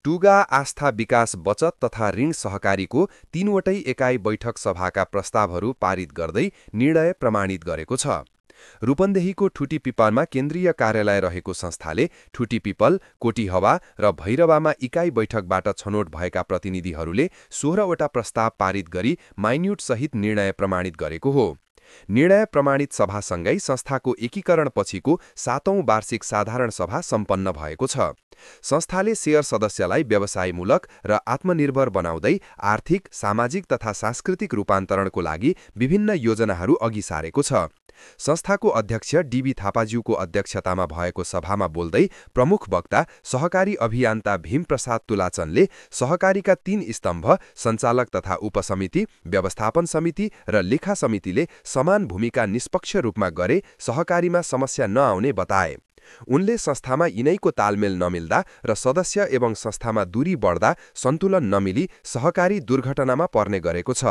टुगा आस्था विकास बचत तथा ऋण सहकारीको 3वटै एकाइ बैठक सभाका प्रस्तावहरू पारित गर्दै निर्णय प्रमाणित गरेको छ। रूपन्देहीको ठुटीपिपलमा केन्द्रीय कार्यालय रहेको संस्थाले ठुटीपिपल, कोटीहवा र भैरवामा इकाइ बैठकबाट छनौट भएका प्रतिनिधिहरूले 16वटा प्रस्ताव पारित गरी माइन्युटसहित निर्णय प्रमाणित गरेको हो। निर्णय प्रमाणित सभासँगै संस्थाको एकीकरण पछिको 7औं वार्षिक साधारण सभा सम्पन्न भएको छ। संस्थाले शेयर सदस्यलाई व्यवसायमूलक र आत्मनिर्भर बनाउँदै आर्थिक, सामाजिक तथा सांस्कृतिक रूपान्तरणको लागि विभिन्न योजनाहरू अघि सारेको छ। संस्थाको अध्यक्ष डीबी थापाज्यूको अध्यक्षतामा भएको सभामा बोल्दै प्रमुख वक्ता सहकारी अभियन्ता भीमप्रसाद तुलाचनले सहकारीका 3 स्तम्भ सञ्चालक तथा उपसमिति, व्यवस्थापन समिति र लेखा समितिले समान भूमिका निष्पक्ष रूपमा गरे सहकारीमा समस्या नआउने बताए। उनले संस्थामा यिनैको तालमेल नमिल्दा र सदस्य एवं संस्थामा दूरी बढ्दा सन्तुलन नमिली सहकारी दुर्घटनामा पर्ने गरेको छ।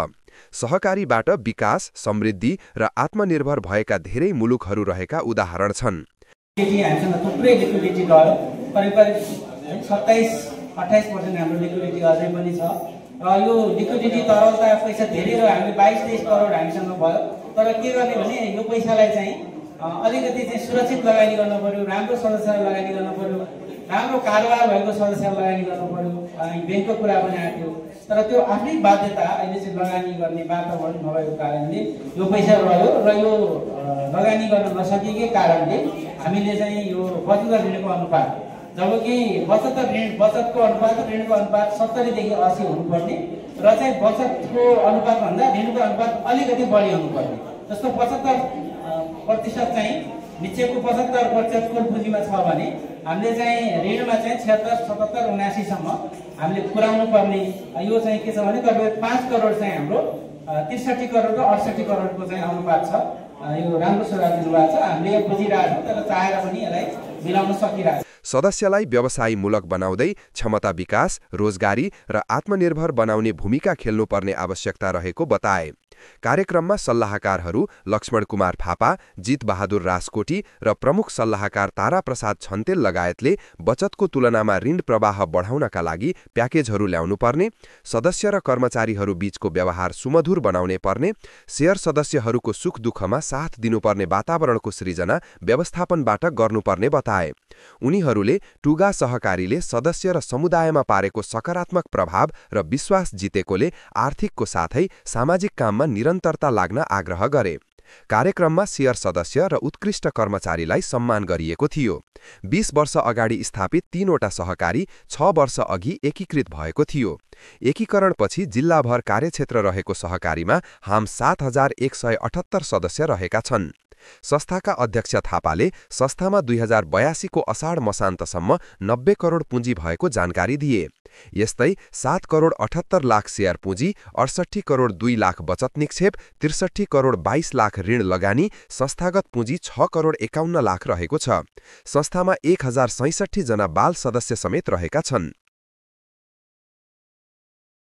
सहकारीबाट विकास, समृद्धि र आत्मनिर्भर भएका धेरै मुलुकहरू रहेका उदाहरण छन्। हामीसँग थुप्रै लिक्विडिटी गयो, करिब 27-28% हाम्रो लिक्विडिटी अझै पनि छ। र यो लिक्विडिटी तरलता पैसा धेरै र हामी 22-23 करोड हामीसँग भयो। तर के गर्ने भने यो पैसालाई चाहिँ अलिकति चाहिँ सुरक्षित लगानी गर्नु पर्यो, राम्रो सदस्यलाई लगानी गर्नु पर्यो, राम्रो कारोबार भएको सदस्यलाई लगानी गर्नु पर्यो। ब्याङ्कको कुरा पनि आएको, तर त्यो आफ्नै बाध्यता अहिले चाहिँ लगानी गर्ने वातावरण नभएको कारणले यो पैसा रह्यो र यो लगानी गर्न नसकेकै कारणले हामीले चाहिँ यो बचत ऋणको अनुपात, जबकि बचतको अनुपात ऋणको अनुपात 70 देखि 80 हुनुपर्ने र चाहिँ बचतको अनुपात भन्दा ऋणको अनुपात अलिकति बढी हुनुपर्ने। जस्तो 75% चाहिँ निचेको 75% कुल पुँजीमा छ भने हामीले चाहिँ ऋणमा चाहिँ 76, 77, 79 सम्म हामीले पुर्याउनु पर्ने। यो चाहिँ के छ भने करिब 5 करोड चाहिँ हाम्रो 63 करोड र 68 करोडको चाहिँ अनुपात छ। यो राम्रो सुधार दिनुभएको छ। हामीले बुझिरहेको छौँ, तर चाहेर पनि यसलाई मिलाउन सकिरहेको छ। सदस्यलाई व्यवसायमूलक बनाउँदै क्षमता विकास, रोजगारी र आत्मनिर्भर बनाउने भूमिका खेल्नुपर्ने आवश्यकता रहेको बताए। कार्यक्रममा सल्लाहकारहरू लक्ष्मण कुमार थापा, जित बहादुर राजकोटी र प्रमुख सल्लाहकार तारा प्रसाद छन्तेल लगायतले बचतको तुलनामा ऋण प्रवाह बढाउनका लागि प्याकेजहरू ल्याउनु पर्ने, सदस्य र कर्मचारीहरू बीचको व्यवहार सुमधुर बनाउने पर्ने, शेयर सदस्यहरूको सुख दुःखमा साथ दिनुपर्ने वातावरणको सृजना व्यवस्थापनबाट गर्नुपर्ने बताए। उनीहरूले टुगा सहकारीले सदस्य र समुदायमा पारेको सकारात्मक प्रभाव र विश्वास जितेकोले आर्थिकको साथै सामाजिक काममा निरन्तरता लाग्न आग्रह गरे। कार्यक्रममा शेयर सदस्य र उत्कृष्ट कर्मचारीलाई सम्मान गरिएको थियो। 20 वर्ष अगाडि स्थापित 3वटा सहकारी 6 वर्ष अघि एकीकृत भएको थियो। एकीकरणपछि जिल्लाभर कार्यक्षेत्र रहेको सहकारीमा हाम 7178 सदस्य रहेका छन्। संस्थाका अध्यक्ष थापाले संस्थामा 2082 को असाढ मसान्तसम्म 90 करोड पुँजी भएको जानकारी दिए। यस्तै 7 करोड 78 लाख शेयर पुँजी, 68 करोड 2 लाख बचत निक्षेप, 63 करोड 22 लाख ऋण लगानी, संस्थागत पुँजी 6 करोड 51 लाख रहेको छ। संस्थामा 1066 जना बाल सदस्य समेत रहेका छन्।